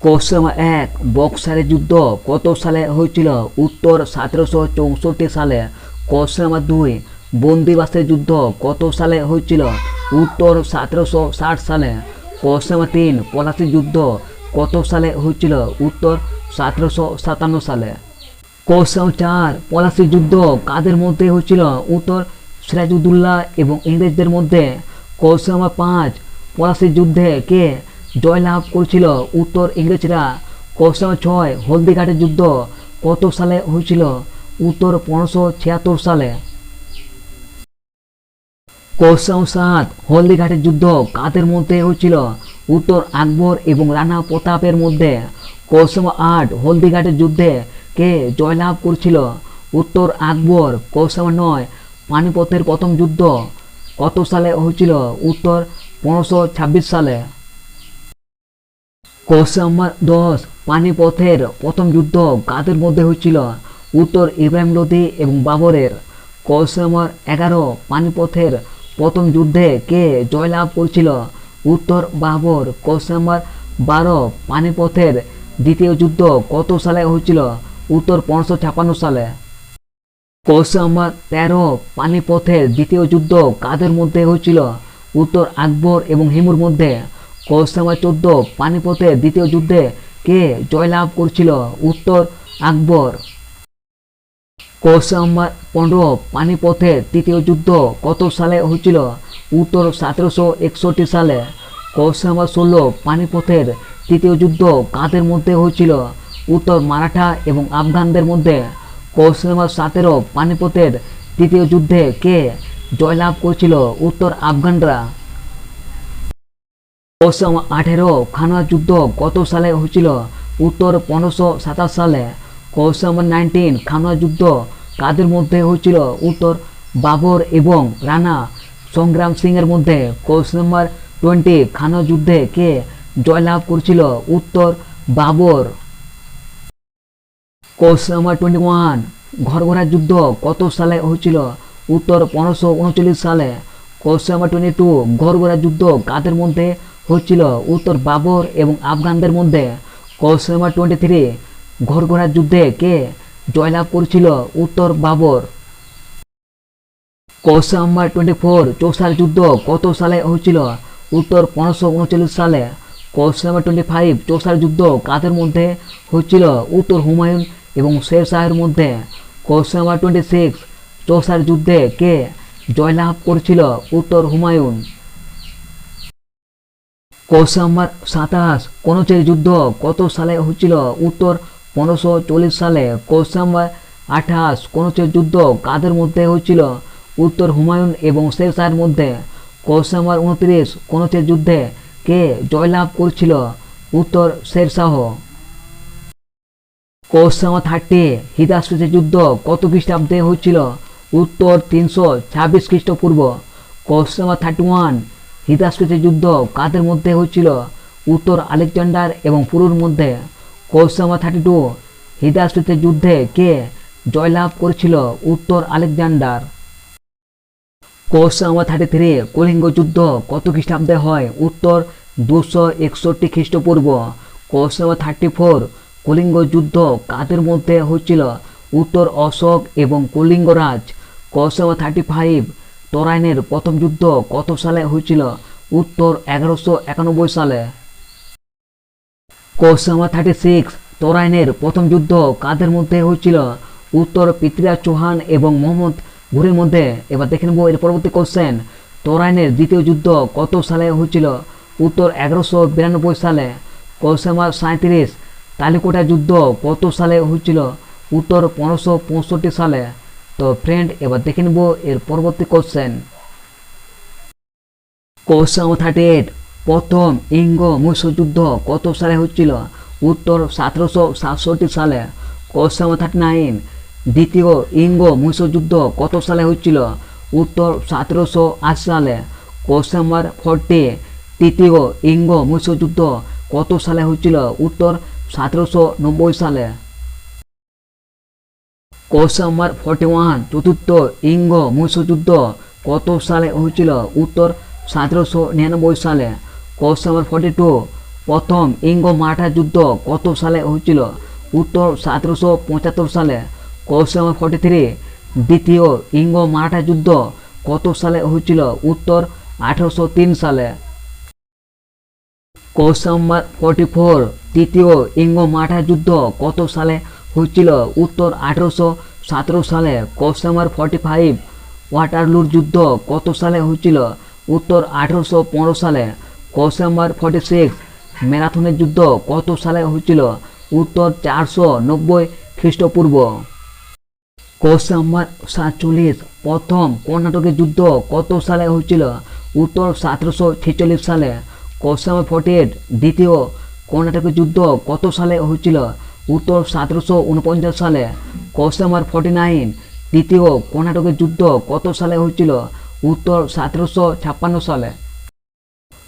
Question number 1, বক্সারের যুদ্ধ কত সালে হয়েছিল? উত্তর 1764 সালে। কোশ্চেন নাম্বার 2, বন্দিবাসের যুদ্ধ কত সালে হয়েছিল? উত্তর 1760 সালে। কোশ্চেন নাম্বার 3, পলাশির যুদ্ধ কত সালে হয়েছিল? উত্তর 1757 সালে। কোশ্চেন নাম্বার 4, পলাশির যুদ্ধ কাদের মধ্যে হয়েছিল? উত্তর সিরাজউদ্দৌলা এবং ইংরেজদের মধ্যে। কোশ্চেন নাম্বার 5, পলাশির যুদ্ধে কে জয়লাভ করেছিল? উত্তর ইংরেজরা। কোশ্চেন নাম্বার 6, হলদিঘাটের যুদ্ধ কত সালে হয়েছিল? উত্তর 1576 সালে। কোশ্চেন নাম্বার 7, হলদিঘাটের যুদ্ধ কাদের মধ্যে হয়েছিল? উত্তর আকবর এবং রানা প্রতাপের মধ্যে। কোশ্চেন নাম্বার 8, হলদিঘাটের যুদ্ধে কে জয়লাভ করেছিল? উত্তর আকবর। কোশ্চেন নাম্বার 9, পানিপথের প্রথম যুদ্ধ কত সালে হয়েছিল? উত্তর 1526 সালে। কোশ্চেন নাম্বার 10, পানিপথের প্রথম যুদ্ধ কাদের মধ্যে হয়েছিল? উত্তর ইব্রাহিম লোদি এবং বাবরের। কোশ্চেন নাম্বার 11, পানিপথের প্রথম যুদ্ধে কে জয়লাভ করেছিল? উত্তর বাবর। কোশ্চেন নাম্বার 12, পানিপথের দ্বিতীয় যুদ্ধ কত সালে হয়েছিল? উত্তর 1556 সালে। কোশ্চেন নাম্বার 13, পানিপথের দ্বিতীয় যুদ্ধ কাদের মধ্যে হয়েছিল? উত্তর আকবর এবং হিমুর মধ্যে। কোশ্চেন নাম্বার 14, পানিপথের দ্বিতীয় যুদ্ধে কে জয়লাভ করেছিল? উত্তর আকবর। কোশ্চেন নাম্বার 15, পানিপথের তৃতীয় যুদ্ধ কত সালে হয়েছিল? উত্তর 1761 সালে। কোশ্চেন নাম্বার 16, পানিপথের তৃতীয় যুদ্ধ কাদের মধ্যে হয়েছিল? উত্তর মারাঠা এবং আফগানদের মধ্যে। কোশ্চেন নাম্বার 17, পানিপথের তৃতীয় যুদ্ধে কে জয়লাভ করেছিল? উত্তর আফগানরা। কোশ্চেন নাম্বার 18, খানোয়ার যুদ্ধ কত সালে হয়েছিল? উত্তর 1527 সালে। কোশ্চেন নাম্বার 19, খানোয়ার যুদ্ধ কাদের মধ্যে হয়েছিল? উত্তর বাবর এবং রানা সংগ্রাম সিং এর মধ্যে। কোশ্চেন নাম্বার 20, খানোয়ার যুদ্ধে কে জয়লাভ করেছিল? উত্তর বাবর। কোশ্চেন নাম্বার 21, ঘরঘরার যুদ্ধ কত সালে হয়েছিল? উত্তর 1539 সালে। কোশ্চেন নাম্বার 22, ঘরঘরার যুদ্ধ কাদের মধ্যে হয়েছিল? উত্তর বাবর এবং আফগানদের মধ্যে। কোশ্চেন নাম্বার 23, ঘরঘরার যুদ্ধে কে জয়লাভ করেছিল? উত্তর বাবর। কোশ্চেন নাম্বার 24, চৌসার যুদ্ধ কত সালে হয়েছিল? উত্তর 1539 সালে। কোশ্চেন নাম্বার 25, চৌসার যুদ্ধ কাদের মধ্যে হয়েছিল? উত্তর হুমায়ুন এবং শের শাহের মধ্যে। কোশ্চেন নাম্বার 26, চৌসার যুদ্ধে কে জয়লাভ করেছিল? উত্তর হুমায়ুন। কোশ্চেন নাম্বার 27, কনৌজের যুদ্ধ কত সালে হয়েছিল? উত্তর 1540 সালে। কোশ্চেন নাম্বার 28, কনৌজের যুদ্ধ কাদের মধ্যে হয়েছিল? উত্তর হুমায়ুন এবং শের শাহের মধ্যে। কোশ্চেন নাম্বার 29, কনৌজের যুদ্ধে কে জয়লাভ করেছিল? উত্তর শের শাহ। কোশ্চেন নাম্বার 30, হিদাসপেসের যুদ্ধ কত খ্রিস্টাব্দে হয়েছিল? উত্তর 326 খ্রিস্টপূর্ব। কোশ্চেন নাম্বার 31, হিদাসপেসের যুদ্ধ কাদের মধ্যে হয়েছিল? উত্তর আলেকজান্ডার এবং পুরুর মধ্যে। কোশ্চেন নাম্বার 32, হিদাসপেসের যুদ্ধে কে জয়লাভ করেছিল? উত্তর আলেকজান্ডার। কোশ্চেন নাম্বার 33, কলিঙ্গ যুদ্ধ কত খ্রিস্টাব্দে হয়? উত্তর 261 খ্রিস্টপূর্ব। কোশ্চেন নাম্বার 34, কলিঙ্গ যুদ্ধ কাদের মধ্যে হয়েছিল? উত্তর অশোক এবং কলিঙ্গরাজ। কোশ্চেন নাম্বার 35, তরাইনের প্রথম যুদ্ধ কত সালে হয়েছিল? উত্তর 1191 সালে। কোশ্চেন নাম্বার 36, তরাইনের প্রথম যুদ্ধ কাদের মধ্যে হয়েছিল? উত্তর পৃথ্বীরাজ চৌহান এবং মোহাম্মদ ঘুরের মধ্যে। এবার দেখে নেব এর পরবর্তী কোশ্চেন, তরাইনের দ্বিতীয় যুদ্ধ কত সালে হয়েছিল? উত্তর 1192 সালে। কোশ্চেন নাম্বার 37, তালিকোটা যুদ্ধ কত সালে হয়েছিল? উত্তর 1565 সালে। তো ফ্রেন্ড, এবার দেখে নেব এর পরবর্তী কোশ্চেন। কোশ্চেন নাম্বার 38, প্রথম ইঙ্গ মহীশূর যুদ্ধ কত সালে হয়েছিল? উত্তর 1767 সালে। কোশ্চেন নাম্বার 39, দ্বিতীয় ইঙ্গ মহীশূর যুদ্ধ কত সালে হয়েছিল? উত্তর 1780 সালে। কোশ্চেন নাম্বার 40, তৃতীয় ইঙ্গ মহীশূর যুদ্ধ কত সালে হয়েছিল? উত্তর 1790 সালে। কোশ্চেন নাম্বার 41, চতুর্থ ইঙ্গ মহীশূর যুদ্ধ কত সালে হয়েছিল? উত্তর 1799 সালে। কোশ্চেন নাম্বার 42, প্রথম ইঙ্গ মারাঠা যুদ্ধ কত সালে হয়েছিল? উত্তর 1775 সালে। কোশ্চেন নাম্বার 43, দ্বিতীয় ইঙ্গ মারাঠা যুদ্ধ কত সালে হয়েছিল? উত্তর 1803 সালে। কোশ্চেন নাম্বার 44, তৃতীয় ইঙ্গ মারাঠা যুদ্ধ কত সালে হয়েছিল? উত্তর 1817 সালে। কোশ্চেন নাম্বার 45, ওয়াটারলুর যুদ্ধ কত সালে হয়েছিল? উত্তর 1815 সালে। কোশ্চেন নাম্বার 46, ম্যারাথনের যুদ্ধ কত সালে হয়েছিল? উত্তর 490 খ্রিস্টপূর্ব। কোশ্চেন নাম্বার 47, প্রথম কর্ণাটকের যুদ্ধ কত সালে হয়েছিল? উত্তর 1746 সালে। কোশ্চেন নাম্বার 48, দ্বিতীয় কর্ণাটকের যুদ্ধ কত সালে হয়েছিল? উত্তর 1749 সালে। কোশ্চেন নাম্বার 49, তৃতীয় কর্ণাটকের যুদ্ধ কত সালে হয়েছিল? উত্তর 1756 সালে।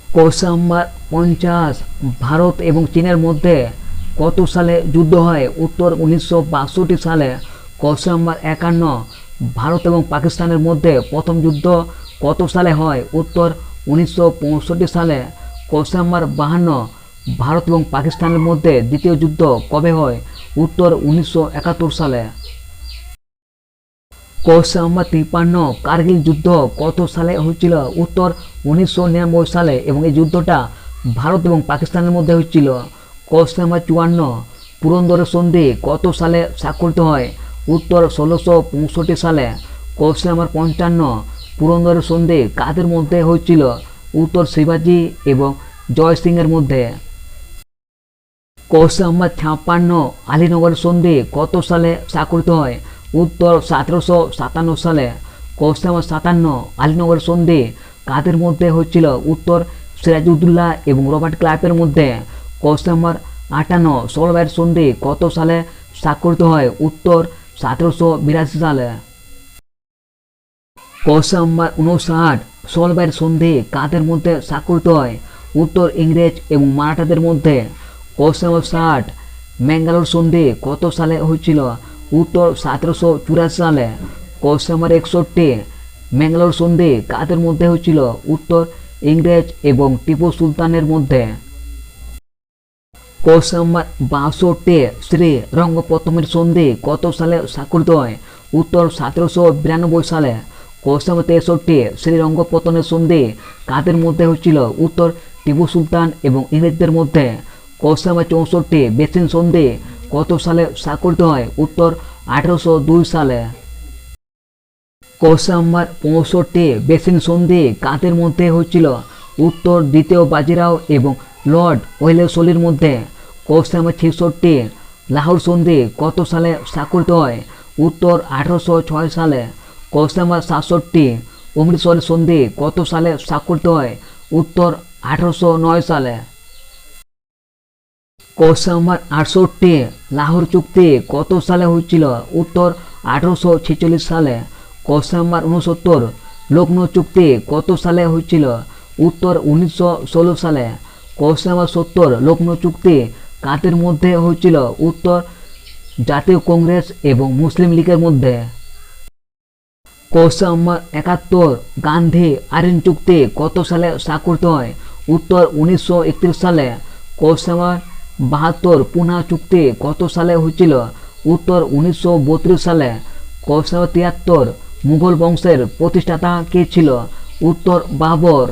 কোশ্চেন নাম্বার 50, ভারত এবং চীনের মধ্যে কত সালে যুদ্ধ হয়? উত্তর 1962 সালে। কোশ্চেন নাম্বার 51, ভারত এবং পাকিস্তানের মধ্যে প্রথম যুদ্ধ কত সালে হয়? উত্তর 1965 সালে। কোশ্চেন নাম্বার 52, ভারত এবং পাকিস্তানের মধ্যে দ্বিতীয় যুদ্ধ কবে হয়? উত্তর 1971 সালে। কোশ্চেন নাম্বার 53, কার্গিল যুদ্ধ কত সালে হয়েছিল? উত্তর 1999 সালে এবং এই যুদ্ধটা ভারত এবং পাকিস্তানের মধ্যে হয়েছিল। কোশ্চেন নাম্বার 54, পুরন্দরের সন্ধি কত সালে স্বাক্ষরিত হয়? উত্তর 1665 সালে। কোশ্চেন নাম্বার 55, পুরন্দরের সন্ধি কাদের মধ্যে হয়েছিল? উত্তর শিবাজি এবং জয় সিংয়ের মধ্যে। কোশ্চেন নাম্বার 56, আলীনগরের সন্ধি কত সালে স্বাক্ষরিত হয়? উত্তর 1757 সালে। কোশ্চেন নাম্বার 57, আলীনগরের সন্ধি কাদের মধ্যে হয়েছিল? উত্তর সিরাজউদ্দৌলা এবং রবার্ট ক্লাইভের মধ্যে। কোশ্চেন নাম্বার 58, সলভাইয়ের সন্ধি কত সালে স্বাক্ষরিত হয়? উত্তর 1782 সালে। কোশ্চেন নাম্বার 59, সলভাইয়ের সন্ধি কাদের মধ্যে স্বাক্ষরিত হয়? উত্তর ইংরেজ এবং মারাঠাদের মধ্যে। কোশ্চেন নাম্বার 60, ম্যাঙ্গালোর সন্ধি কত সালে হয়েছিল? উত্তর 1784 সালে। কোশ্চেন নাম্বার 61, ম্যাঙ্গালোর সন্ধি কাদের মধ্যে হয়েছিল? উত্তর ইংরেজ এবং টিপু সুলতানের মধ্যে। কোশ্চেন নাম্বার 62, শ্রী রঙ্গপত্তমের সন্ধি কত সালে স্বাক্ষরিত হয়? উত্তর 1792 সালে। কোশ্চেন নাম্বার 63, শ্রী রঙ্গপত্তমের সন্ধি কাদের মধ্যে হয়েছিল? উত্তর টিপু সুলতান এবং ইংরেজদের মধ্যে। কোশ্চেন নাম্বার 64, বেসিন সন্ধি কত সালে স্বাক্ষরিত হয়? উত্তর 1802 সালে। কোশ্চেন নাম্বার 65, বেসিন সন্ধি কাদের মধ্যে হয়েছিল? উত্তর দ্বিতীয় বাজিরাও এবং লর্ড ওয়েলেসলির মধ্যে। কোশ্চেন নাম্বার 66, লাহোর সন্ধি কত সালে স্বাক্ষরিত হয়? উত্তর 1806 সালে। কোশ্চেন নাম্বার 67, অমৃতসরের সন্ধি কত সালে স্বাক্ষরিত হয়? উত্তর 1809 সালে। কোশ্চেন নাম্বার 68, লাহোর চুক্তি কত সালে হয়েছিল? উত্তর 1846 সালে। কোশ্চেন নাম্বার 69, লখনৌ চুক্তি কত সালে হয়েছিল? উত্তর 1916 সালে। কোশ্চেন নাম্বার 70, লখনৌ চুক্তি কাদের মধ্যে হয়েছিল? উত্তর জাতীয় কংগ্রেস এবং মুসলিম লীগের মধ্যে। কোশ্চেন নাম্বার 71, গান্ধী আরিন চুক্তি কত সালে স্বাক্ষরিত হয়? উত্তর 1931 সালে। কোশ্চেন নাম্বার 72, পুনা চুক্তি কত সালে হয়েছিল? উত্তর 1932 সালে। কোশ্চেন নাম্বার 73, মুঘল বংশের প্রতিষ্ঠাতা কে ছিল? উত্তর বাবর।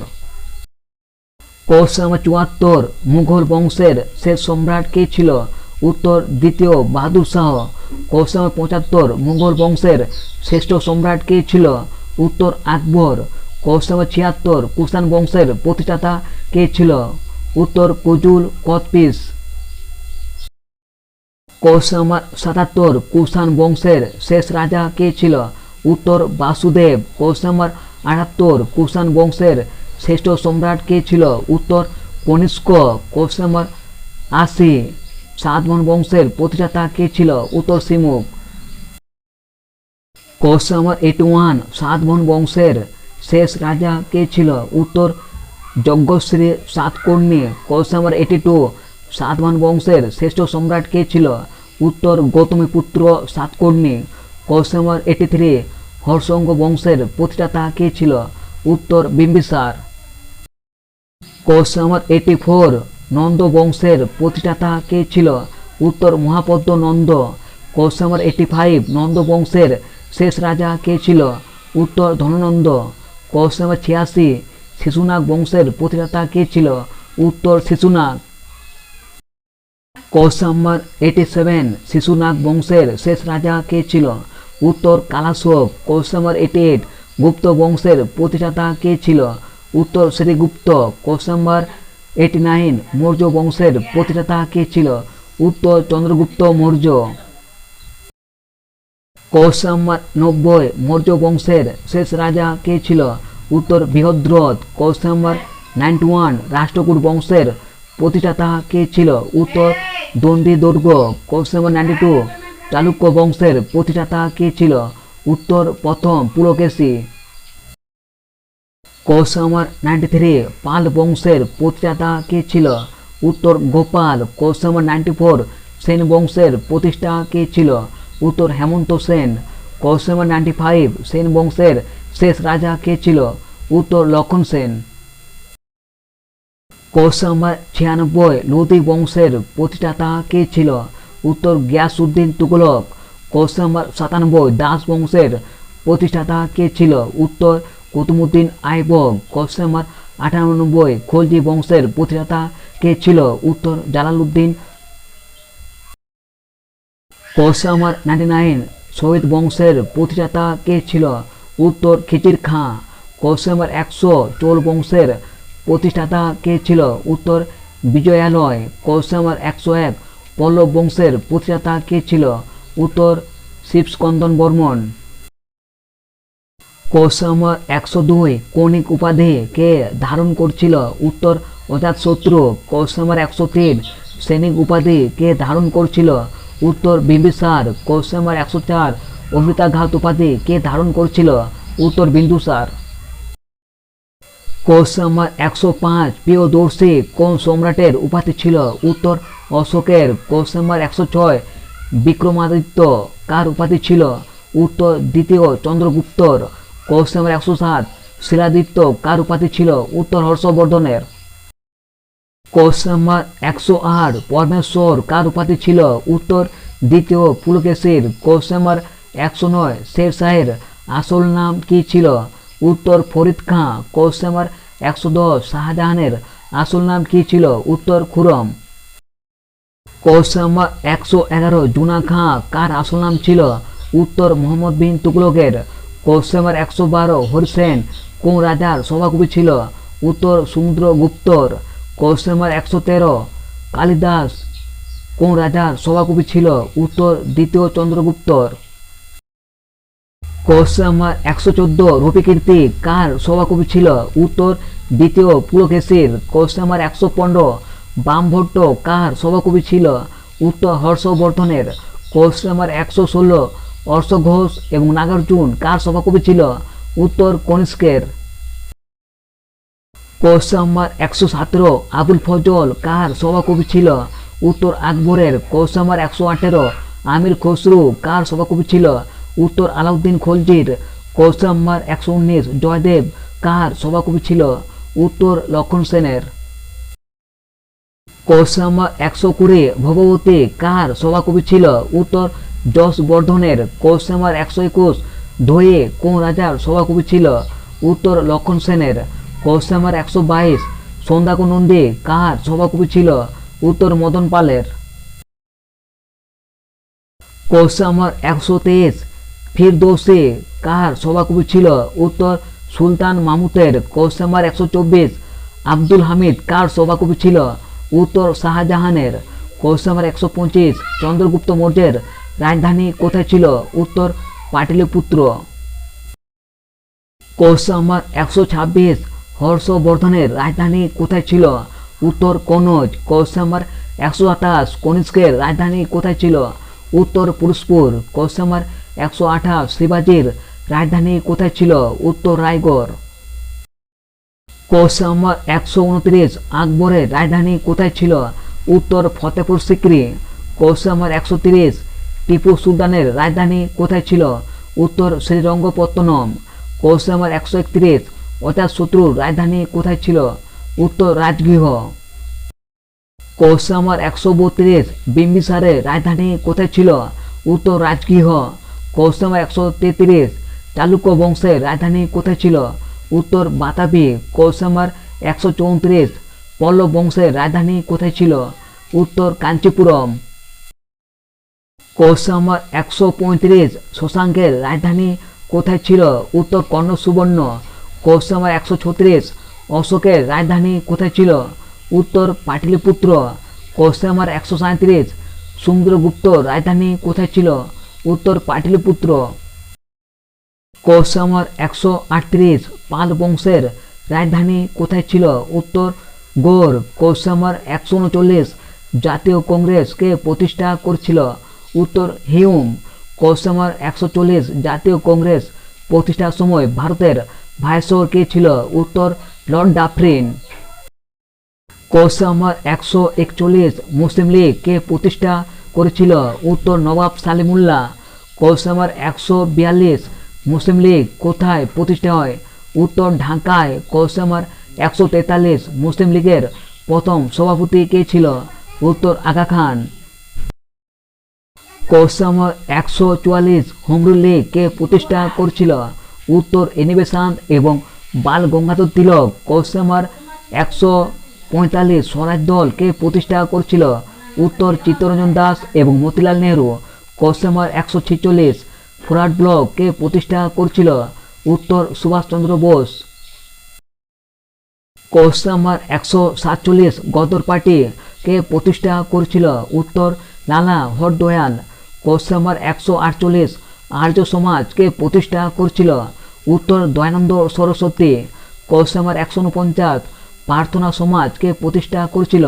কোশ্চেন নাম্বার 74, মুঘল বংশের শেষ সম্রাট কে ছিল? উত্তর দ্বিতীয় বাহাদুর শাহ। কোশ্চেন নাম্বার 75, মুঘল বংশের শ্রেষ্ঠ সম্রাট কে ছিল? উত্তর আকবর। কোশ্চেন নাম্বার 76, কুষাণ বংশের প্রতিষ্ঠাতা কে ছিল? উত্তর কুজুল কোতপিস। কোশ্চেন নাম্বার 77, কুষাণ বংশের শেষ রাজা কে ছিল? উত্তর বাসুদেব। কোশ্চেন নাম্বার 78, কুষাণ বংশের শ্রেষ্ঠ সম্রাট কে ছিল? উত্তর কনিষ্ক। কোশ্চেন নাম্বার 80, সাতবাহন বংশের প্রতিষ্ঠাতা কে ছিল? উত্তর সিমুক। কোশ্চেন নাম্বার 81, সাতবাহন বংশের শেষ রাজা কে ছিল? উত্তর যজ্ঞশ্রী সাতকর্ণী। কোশ্চেন নাম্বার 82, সাতবাহন বংশের শ্রেষ্ঠ সম্রাট কে ছিল? উত্তর গৌতমীপুত্র সাতকর্ণী। কোশ্চেন নাম্বার 83, হর্ষঙ্গ বংশের প্রতিষ্ঠাতা কে ছিল? উত্তর বিম্বিসার। কোশ্চেন নাম্বার 84, নন্দ বংশের প্রতিষ্ঠাতা কে ছিল? উত্তর মহাপদ্ম নন্দ। কোশ্চেন নাম্বার 85, নন্দ বংশের শেষ রাজা কে ছিল? উত্তর ধননন্দ। কোশ্চেন নাম্বার 86, শিশুনাগ বংশের প্রতিষ্ঠাতা কে ছিল? উত্তর শিশুনাগ। কোশ্চেন নাম্বার 87, শিশুনাগ বংশের শেষ রাজা কে ছিল? উত্তর কালাশোক। কোশ্চেন নাম্বার 88, গুপ্ত বংশের প্রতিষ্ঠাতা কে ছিল? উত্তর শ্রীগুপ্ত। কোশ্চেন নাম্বার 89, মৌর্য বংশের প্রতিষ্ঠাতা কে ছিল? উত্তর চন্দ্রগুপ্ত মৌর্য। কোশ্চেন নাম্বার 90, মৌর্য বংশের শেষ রাজা কে ছিল? উত্তর বৃহদ্রথ। কোশ্চেন নাম্বার 91, রাষ্ট্রকূট বংশের প্রতিষ্ঠাতা কে ছিল? উত্তর দন্ডীদুর্গ। কোশ্চেন নাম্বার 92, চালুক্য বংশের প্রতিষ্ঠাতা কে ছিল? উত্তর প্রথম পুলকেশী। কোশ্চেন নাম্বার 93, পাল বংশের প্রতিষ্ঠাতা কে ছিল? উত্তর গোপাল। কোশ্চেন নাম্বার 94, সেন বংশের প্রতিষ্ঠা কে ছিল? উত্তর হেমন্ত সেন। কোশ্চেন নাম্বার 95, সেন বংশের শেষ রাজা কে ছিল? উত্তর লক্ষণ সেন। কোশ্চেন নাম্বার 96, লোদী বংশের প্রতিষ্ঠাতা কে ছিল? উত্তর গিয়াসউদ্দিন তুগলক। কোশ্চেন নাম্বার 97, দাস বংশের প্রতিষ্ঠাতা কে ছিল? উত্তর কুতুবউদ্দিন আইবক। কোশ্চেন নাম্বার 98, খলজি বংশের প্রতিষ্ঠাতা কে ছিল? উত্তর জালালউদ্দিন। কোশ্চেন নাম্বার 99, শহীদ বংশের প্রতিষ্ঠাতা কে ছিল? উত্তর খিজির খাঁ। কোশ্চেন নাম্বার 100, চোল বংশের প্রতিষ্ঠাতা কে ছিল? উত্তর বিজয়ালয়। কোশ্চেন নাম্বার 101, পল্লব বংশের প্রতিষ্ঠাতা কে ছিল? উত্তর শিবস্কন্দন বর্মন। কোশ্চেন নাম্বার 102, কৌণিক উপাধি কে ধারণ করছিল? উত্তর অজাতশত্রু। কোশ্চেন নাম্বার 103, সৈনিক উপাধি কে ধারণ করছিল? উত্তর বিম্বিসার। কোশ্চেন নাম্বার 104, অমৃতাঘাত উপাধি কে ধারণ করছিল? উত্তর বিন্দুসার। কোশ্চেন নাম্বার 105, প্রিয়দর্শী কোন সম্রাটের উপাধি ছিল? উত্তর অশোকের। কোশ্চেন নাম্বার 106, বিক্রমাদিত্য কার উপাধি ছিল? উত্তর দ্বিতীয় চন্দ্রগুপ্তর। কোশ্চেন নাম্বার 107, শিলাদিত্য কার উপাধি ছিল? উত্তর হর্ষবর্ধনের। কোশ্চেন নাম্বার 108, পরমেশ্বর কার উপাধি ছিল? উত্তর দ্বিতীয় পুলকেশীর। কোশ্চেন নাম্বার 109, শের শাহের আসল নাম কি ছিল? উত্তর ফরিদ খাঁ। কোশ্চেন নাম্বার 110, শাহজাহানের আসল নাম কি ছিল? উত্তর খুরম। কোশ্চেন নাম্বার 111, জুনা খাঁ কার আসল নাম ছিল? উত্তর মোহাম্মদ বিন তুগলকের। কোশ্চেন নাম্বার 112, হরিসেন কোন রাজার সভাকবি ছিল? উত্তর সমুদ্রগুপ্তর। কোশ্চেন নাম্বার 113, কালিদাস কোন রাজার সভাকবি ছিল? উত্তর দ্বিতীয় চন্দ্রগুপ্তর। কোশ্চেন নাম্বার 114, রবিকীর্তি কার সভাকবি ছিল? উত্তর দ্বিতীয় পুলকেশীর। কোশ্চেন নাম্বার 115, বামভট্ট কার সভাকবি ছিল? উত্তর হর্ষবর্ধনের। কোশ্চেন নাম্বার 116, অশ্বঘোষ এবং নাগার্জুন কার সভাকবি ছিল? উত্তর কনিষ্কের। কোশ্চেন নাম্বার 117, আবুল ফজল কার সভাকবি ছিল? উত্তর আকবরের। কোশ্চেন নাম্বার 118, আমির খসরু কার সভাকবি ছিল? উত্তর আলাউদ্দিন খলজির। কোশ্চেন নাম্বার 119, জয়দেব কার সভাকবি ছিল? উত্তর লক্ষণ সেনের। কোশ্চেন নাম্বার 120, ভগবতী কার সভাকবি ছিল? উত্তর যশবর্ধনের। কোশ্চেন নাম্বার 121, ধয়ে কোন রাজার সভাকবি ছিল? উত্তর লক্ষণ সেনের। কোশ্চেন নাম্বার 122, সন্ধ্যাকো নন্দী কার সভাকবি ছিল? উত্তর মদন পালের। কোশ্চেন নাম্বার 123, ফিরদৌসী কার সভাকবি ছিল? উত্তর সুলতান মাহমুদের। কোশ্চেন নাম্বার 124, আব্দুল হামিদ কার সভাকবি ছিল? উত্তর শাহজাহানের। কোশ্চেন নাম্বার 125, চন্দ্রগুপ্ত মৌর্যের রাজধানী কোথায় ছিল? উত্তর পাটলিপুত্র। কোশ্চেন নাম্বার 126, হর্ষবর্ধনের রাজধানী কোথায় ছিল? উত্তর কনৌজ। কোশ্চেন নাম্বার 127, কনিষ্কের রাজধানী কোথায় ছিল? উত্তর পুরুষপুর। কোশ্চেন নাম্বার 128, শিবাজির রাজধানী কোথায় ছিল? উত্তর রায়গড়। কোশ্চেন নাম্বার 129, আকবরের রাজধানী কোথায় ছিল? উত্তর ফতেপুর সিক্রি। কোশ্চেন নাম্বার 130, টিপু সুলতানের রাজধানী কোথায় ছিল? উত্তর শ্রীরঙ্গপত্তনম। কোশ্চেন নাম্বার 131, অজাতশত্রুর রাজধানী কোথায় ছিল? উত্তর রাজগৃহ। কোশ্চেন নাম্বার 132, বিম্বিসারের রাজধানী কোথায় ছিল? উত্তর রাজগৃহ। কোশ্চেন নাম্বার 133, চালুক্য বংশের রাজধানী কোথায় ছিল? উত্তর বাতাবি। কোশ্চেন নাম্বার 134, পল্লব বংশের রাজধানী কোথায় ছিল? উত্তর কাঞ্চীপুরম। কোশ্চেন নাম্বার 135, শশাঙ্কের রাজধানী কোথায় ছিল? উত্তর কর্ণ সুবর্ণ। কোশ্চেন নাম্বার 136, অশোকের রাজধানী কোথায় ছিল? উত্তর পাটলিপুত্র। কোশ্চেন নাম্বার 137, সমুদ্রগুপ্ত রাজধানী কোথায় ছিল? উত্তর পাটলিপুত্র। কোশ্চেন নাম্বার 138, পাল বংশের রাজধানী কোথায় ছিল? উত্তর গৌড়। কোশ্চেন নাম্বার 139, জাতীয় কংগ্রেস কে প্রতিষ্ঠা করেছিল? উত্তর হিউম। কোশ্চেন নাম্বার 140, জাতীয় কংগ্রেস প্রতিষ্ঠার সময় ভারতের ভাইসরয় কে ছিল? উত্তর লর্ড ডাফরিন। কোশ্চেন নাম্বার 141, মুসলিম লীগ কে প্রতিষ্ঠা করেছিল? উত্তর নবাব সালিমুল্লাহ। কোশ্চেন নাম্বার 142, মুসলিম লীগ কোথায় প্রতিষ্ঠা হয়? উত্তর ঢাকায়। কোশ্চেন নাম্বার 143, মুসলিম লীগের প্রথম সভাপতি কে ছিল? উত্তর Aga Khan. Question number 144, Home Rule League কে প্রতিষ্ঠা করেছিল? উত্তর এন বেসান্ত এবং বাল গঙ্গাধর তিলক। কোশ্চেন নাম্বার 145, স্বরাজ দল কে প্রতিষ্ঠা করেছিল? উত্তর চিত্তরঞ্জন দাস এবং Motilal Nehru. Question number 146, Forward Bloc কে প্রতিষ্ঠা করেছিল? উত্তর Subhash Chandra Bose. Question number 147, Ghadar party কে প্রতিষ্ঠা করেছিল? উত্তর লালা হরদয়াল। কোশ্চেন নাম্বার 148, আর্য সমাজ কে প্রতিষ্ঠা করেছিল? উত্তর দয়ানন্দ সরস্বতী। কোশ্চেন নাম্বার 149, প্রার্থনা সমাজ কে প্রতিষ্ঠা করেছিল?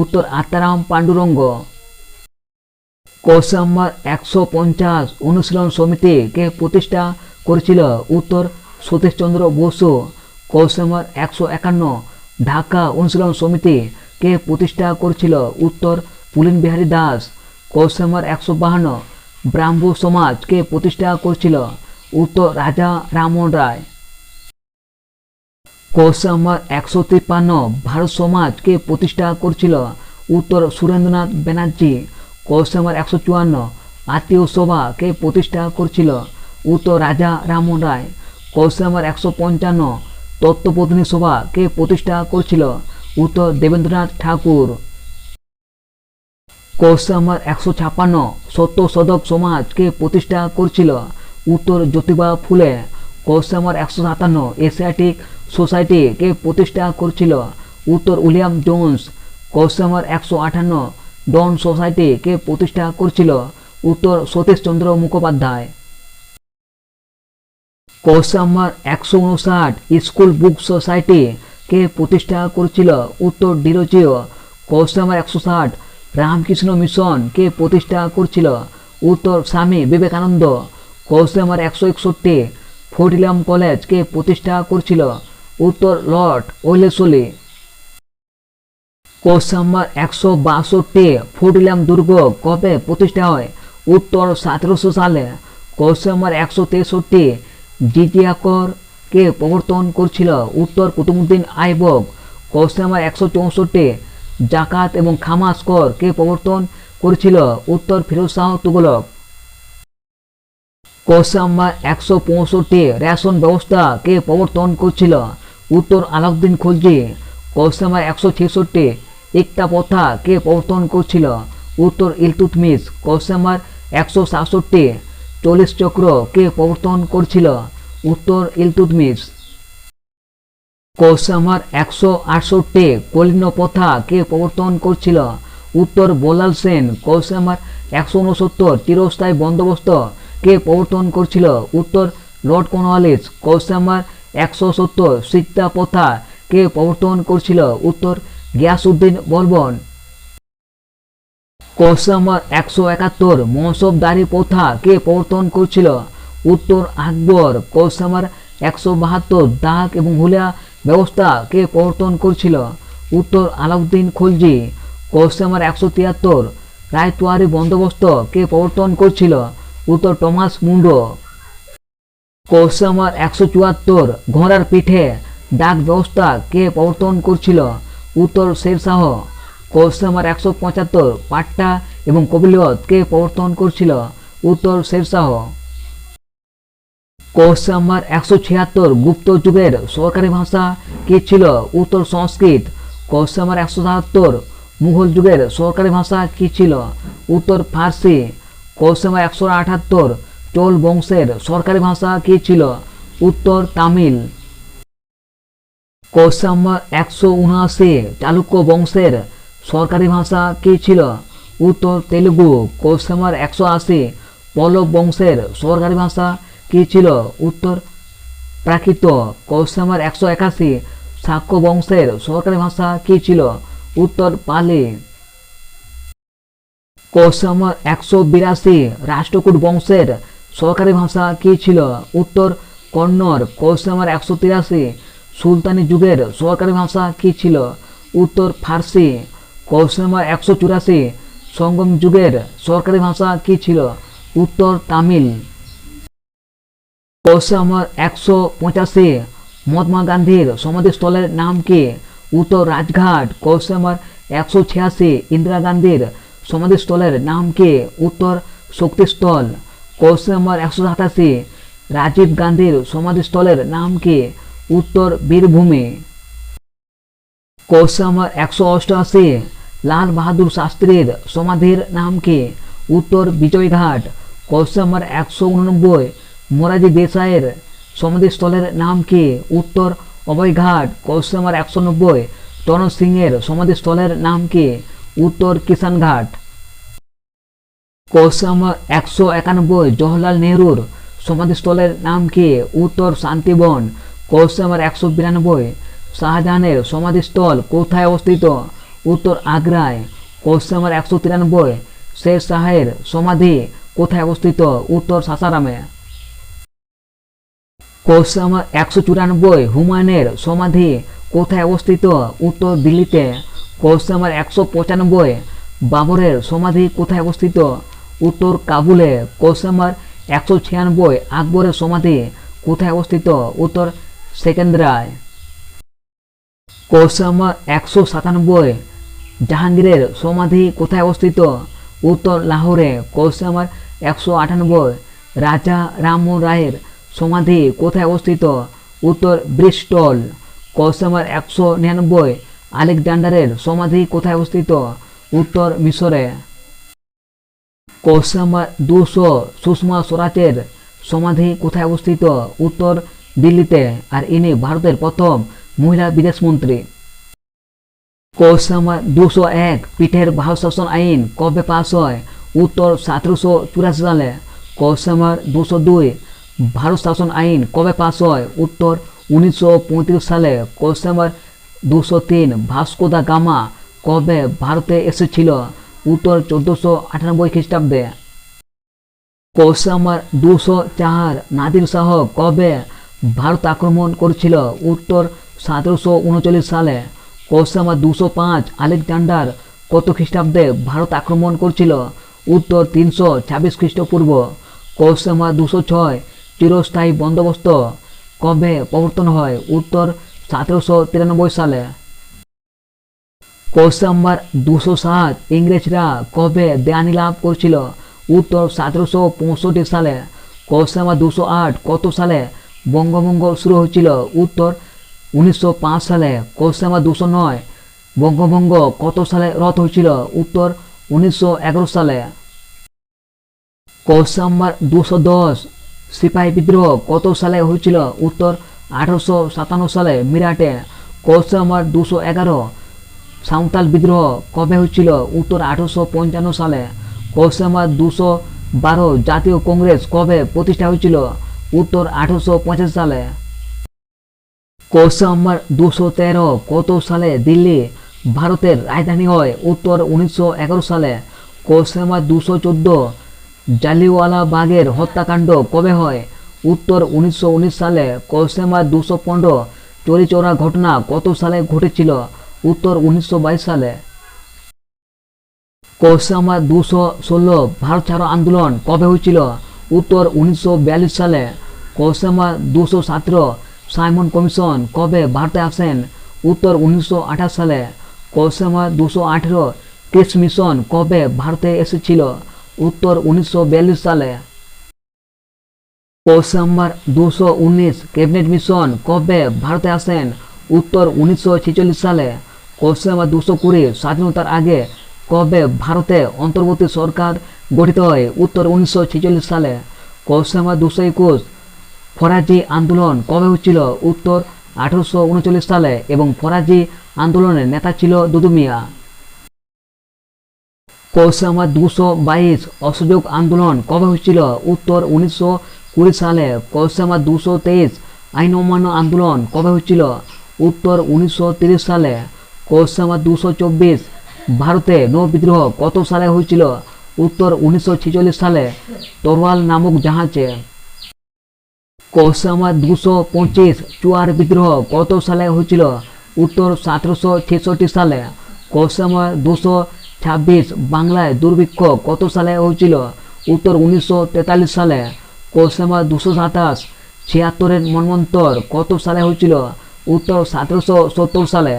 উত্তর আত্মারাম পাণ্ডুরঙ্গ। কোশ্চেন নাম্বার 150, অনুশীলন সমিতি কে প্রতিষ্ঠা করেছিল? উত্তর সতীশচন্দ্র বসু। কোশ্চেন নাম্বার 151, ঢাকা অনুশীলন সমিতি কে প্রতিষ্ঠা করেছিল? উত্তর পুলিন বিহারী দাস। কোশ্চেন নাম্বার 152, ব্রাহ্মণ সমাজ কে প্রতিষ্ঠা করেছিল? উত্তর রাজা রামমোহন রায়। কোশ্চেন নাম্বার 153, ভারত সমাজ কে প্রতিষ্ঠা করেছিল? উত্তর সুরেন্দ্রনাথ ব্যানার্জি। কোশ্চেন নাম্বার 154, আত্মীয় সভা কে প্রতিষ্ঠা করেছিল? উত্তর রাজা রামমোহন রায়। কোশ্চেন নাম্বার 155, তত্ত্ববোধিনী সভা কে প্রতিষ্ঠা করেছিল? উত্তর দেবেন্দ্রনাথ ঠাকুর। কোশ্চেন নাম্বার 156, সত্য শোধক সমাজ কে প্রতিষ্ঠা করেছিল? উত্তর Jyotiba Phule. Question number 157, Asiatic Society কে প্রতিষ্ঠা করেছিল? উত্তর William Jones. Question number 158, Dawn Society কে প্রতিষ্ঠা করেছিল? উত্তর Satish Chandra Mukhopadhyay. Question number 159, School Book Society কে প্রতিষ্ঠা করেছিল? উত্তর Derozio. Question number 160, Ramakrishna Mission কে প্রতিষ্ঠা করেছিল? উত্তর Swami Vivekananda. Question number 161, Fort William College কে প্রতিষ্ঠা করেছিল? উত্তর Lord Wellesley. Question number 162, Fort William দুর্গ কবে প্রতিষ্ঠা হয়? উত্তর 1700 সালে। কোশ্চেন নাম্বার 163, জিজিয়া কর কে প্রবর্তন করেছিল? উত্তর কুতুবউদ্দিন আইবক। কোশ্চেন নাম্বার 164, জাকাত এবং খামাস কর কে প্রবর্তন করেছিল? উত্তর Firoz Shah Tughlaq. Question number 165, ration ব্যবস্থা কে প্রবর্তন করেছিল? উত্তর আলাউদ্দিন খলজি। কোশ্চেন নাম্বার 166, ইকতা প্রথা কে প্রবর্তন করেছিল? উত্তর ইলতুৎমিশ। কোশ্চেন নাম্বার 167, 40 চক্র কে প্রবর্তন করেছিল? উত্তর ইলতুৎমিশ। কোশ্চেন নাম্বার 168, কলিঙ্গ প্রথা কে প্রবর্তন করেছিল? উত্তর বল্লাল সেন। কোশ্চেন নাম্বার 169, চিরস্থায়ী বন্দোবস্ত কে প্রবর্তন করেছিল? উত্তর Lord Cornwallis. Question number 170, Sikta প্রথা কে প্রবর্তন করেছিল? উত্তর গিয়াসউদ্দিন বলবন। কোশ্চেন নাম্বার 171, মহসবদারি প্রথা কে প্রবর্তন করেছিল? উত্তর আকবর। কোশ্চেন নাম্বার 172, দাগ এবং হুলিয়া ব্যবস্থা কে প্রবর্তন করেছিল? উত্তর আলাউদ্দিন খলজি। কোশ্চেন নাম্বার 173, রায়তওয়ারি বন্দোবস্ত কে প্রবর্তন করেছিল? উত্তর টমাস মুন্ডো। কোশ্চেন নাম্বার 174, ঘোড়ার পিঠে ডাক ব্যবস্থা কে প্রবর্তন করেছিল? উত্তর শেরশাহ। কোশ্চেন নাম্বার 175 পাট্টা এবং কবিলিয়ত কে প্রবর্তন করছিল? উত্তর শেরশাহ। কোশ্চেন নাম্বার 176 গুপ্ত যুগের সরকারি ভাষা কি ছিল? উত্তর সংস্কৃত। কোশ্চেন নাম্বার 177 মুঘল যুগের সরকারি ভাষা কি ছিল? উত্তর ফার্সি। কোশ্চেন নাম্বার 178 চোল বংশের সরকারি ভাষা কি ছিল? উত্তর তামিল। কোশ্চেন নাম্বার 179 চালুক্য বংশের সরকারি ভাষা কি ছিল? উত্তর তেলুগু। কোশ্চেন নাম্বার 180 পল্লব বংশের সরকারি ভাষা কি ছিল? উত্তর প্রাকৃত। কোশ্চেন নাম্বার 181 শাক্য বংশের সরকারি ভাষা কি ছিল? উত্তর পালি। কোশ্চেন নাম্বার 182 রাষ্ট্রকূট বংশের সরকারি ভাষা কি ছিল? উত্তর কন্নড়। কোশ্চেন নাম্বার 183 সুলতানি যুগের সরকারি ভাষা কি ছিল? উত্তর ফার্সি। কোশ্চেন নাম্বার 184 সঙ্গম যুগের সরকারি ভাষা কি ছিল? উত্তর তামিল। কোশ্চেন নাম্বার 185 মহাত্মা গান্ধীর সমাধিস্থলের নাম কি? উত্তর রাজঘাট। কোশ্চেন নাম্বার 186 ইন্দিরা গান্ধীর সমাধিস্থলের নাম কি? উত্তর শক্তিস্থল। কোশ্চেন নাম্বার 187 রাজীব গান্ধীর সমাধিস্থলের নাম কি? উত্তর বীরভূমি। কোশ্চেন নাম্বার 188 লাল বাহাদুর শাস্ত্রীর সমাধির নাম কি? উত্তর বিজয়ঘাট। কোশ্চেন নাম্বার 189 মোরারজি দেশাইয়ের সমাধিস্থলের নাম কি? উত্তর অভয়ঘাট। কোশ্চেন নাম্বার 190 চরণ সিংয়ের সমাধিস্থলের নাম কি? উত্তর কিষানঘাট। কোশ্চেন নাম্বার 191 জওহরলাল নেহরুর সমাধিস্থলের নাম কি? উত্তর শান্তিবন। কোশ্চেন নাম্বার 192 শাহজাহানের সমাধিস্থল কোথায় অবস্থিত? উত্তর আগ্রায়। কোশ্চেন নাম্বার 193 শের শাহের সমাধি কোথায় অবস্থিত? উত্তর সাসারামে। কোশ্চেন নাম্বার 194 হুমায়ুনের সমাধি কোথায় অবস্থিত? উত্তর দিল্লিতে। কোশ্চেন নাম্বার 195 বাবরের সমাধি কোথায় অবস্থিত? উত্তর কাবুলে। কোশ্চেন নাম্বার 196 আকবরের সমাধি কোথায় অবস্থিত? উত্তর সেকেন্দ্রায়। কোশ্চেন নাম্বার 197 জাহাঙ্গীরের সমাধি কোথায় অবস্থিত? উত্তর লাহোরে। কোশ্চেন নাম্বার 198 রাজা রামমোহন রায়ের সমাধি কোথায় অবস্থিত? উত্তর ব্রিস্টল। কোশ্চেন নাম্বার 199 আলেকজান্ডারের সমাধি কোথায় অবস্থিত? উত্তর মিশরে। কোশ্চেন নাম্বার 200 সুষমা স্বরাজের সমাধি কোথায় অবস্থিত? উত্তর দিল্লিতে। আর ইনি ভারতের প্রথম মহিলা বিদেশমন্ত্রী। কোশ্চেন নাম্বার 201 পিঠের ভারত শাসন আইন কবে পাস হয়? উত্তর 1784 সালে। কোশ্চেন নাম্বার 202 ভারত শাসন আইন কবে পাস হয়? উত্তর 1935 সালে। Question number 203 Vasco da Gama কবে ভারতে এসেছিল? উত্তর 1498 খ্রিস্টাব্দে। কোশ্চেন নাম্বার 204 নাদির শাহ কবে ভারত আক্রমণ করেছিল? উত্তর 1739 সালে। কোশ্চেন নাম্বার 205 আলেকজান্ডার কত খ্রিস্টাব্দে ভারত আক্রমণ করেছিল? উত্তর 326 খ্রিস্টপূর্ব। কোশ্চেন নাম্বার 206 চিরস্থায়ী বন্দোবস্ত কবে প্রবর্তন হয়? উত্তর 1793 সালে। কোশ্চেন নাম্বার 207 ইংরেজরা কবে দেওয়ানি লাভ করেছিল? উত্তর 1765 সালে। কোশ্চেন নাম্বার 208 কত সালে বঙ্গভঙ্গ শুরু হয়েছিল? উত্তর 1905 সালে। কোশ্চেন নাম্বার 209 বঙ্গভঙ্গ কত সালে রদ হয়েছিল? উত্তর 1911 সালে। কোশ্চেন নাম্বার 210 সিপাহী বিদ্রোহ কত সালে হয়েছিল? উত্তর 1857 সালে মিরাটে। কোশ্চেন নাম্বার 211 সাঁওতাল বিদ্রোহ কবে হয়েছিল? উত্তর 1855 সালে। কোশ্চেন নাম্বার 212 জাতীয় কংগ্রেস কবে প্রতিষ্ঠা হয়েছিল? উত্তর 1885 সালে। কোশ্চেন নাম্বার 213 কত সালে দিল্লি ভারতের রাজধানী হয়? উত্তর 1911 সালে। কোশ্চেন নাম্বার 214 জালিওয়ালাবাগের হত্যাকাণ্ড কবে হয়? উত্তর 1919 সালে। কোশ্চেন নাম্বার 215 চৌরিচৌরা ঘটনা কত সালে ঘটেছিল? উত্তর 1922 সালে। কোশ্চেন নাম্বার 216 ভারত ছাড়ো আন্দোলন কবে হয়েছিল? উত্তর 1942 সালে। কোশ্চেন নাম্বার 217 সাইমন কমিশন কবে ভারতে আসেন? উত্তর 1928 সালে। কোশ্চেন নাম্বার 218, ক্রিস মিশন কবে ভারতে এসেছিল? উত্তর 1942 সালে। কোশ্চেন নাম্বার 219, ক্যাবিনেট মিশন কবে ভারতে আসেন? উত্তর 1946 সালে। কোশ্চেন নাম্বার 220, স্বাধীনতার আগে কবে ভারতে অন্তর্বর্তী সরকার গঠিত হয়? উত্তর 1946 সালে। কোশ্চেন নাম্বার 221, ফরাজি আন্দোলন কবে হচ্ছিল? উত্তর 1839 সালে এবং ফরাজি আন্দোলনের নেতা ছিল দুদু মিয়া। কোশ্চেন নাম্বার 222, অসহযোগ আন্দোলন কবে হচ্ছিল? উত্তর 1920 সালে। কোশ্চেন নাম্বার 223, আইন অমান্য আন্দোলন কবে হচ্ছিল? উত্তর 1930 সালে। কোশ্চেন নাম্বার 224, ভারতে নৌ বিদ্রোহ কত সালে হয়েছিল? উত্তর 1946 সালে তরোয়াল নামক জাহাজে। কোশ্চেন নাম্বার 225, চুয়ার বিদ্রোহ কত সালে হয়েছিল? উত্তর 1766 সালে। কোশ্চেন নাম্বার 226, বাংলায় দুর্ভিক্ষ কত সালে হয়েছিল? উত্তর 1943 সালে। কোশ্চেন নাম্বার 227, 76-এর মন্বন্তর কত সালে হয়েছিল? উত্তর 1770 সালে।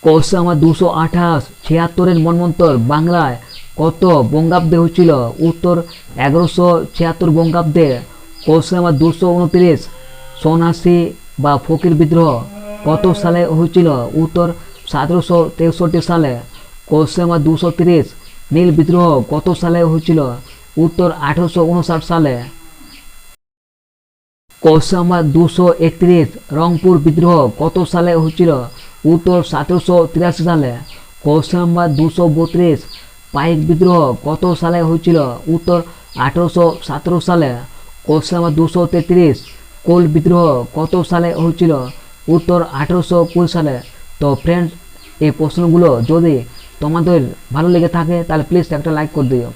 কোশ্চেন নাম্বার 228, 76-এর মন্বন্তর বাংলায় কত বঙ্গাব্দে হয়েছিল? উত্তর 1176 বঙ্গাব্দে। কোশ্চেন নাম্বার 229, সন্ন্যাসী বা ফকির বিদ্রোহ কত সালে হয়েছিল? উত্তর 1763 সালে। কোশ্চেন নাম্বার 230, নীল বিদ্রোহ কত সালে হয়েছিল? উত্তর 1859 সালে। কোশ্চেন নাম্বার 231, রংপুর বিদ্রোহ কত সালে হয়েছিল? উত্তর 1783 সালে। কোশ্চেন নাম্বার 232, পাইক বিদ্রোহ কত সালে হয়েছিল? উত্তর 1817 সালে। কোশ্চেন নাম্বার 233, কোল বিদ্রোহ কত সালে হয়েছিল? উত্তর 1820 সালে। তো ফ্রেন্ডস, এই প্রশ্নগুলো যদি তোমাদের ভালো লেগে থাকে তাহলে প্লিজ একটা লাইক করে দিও।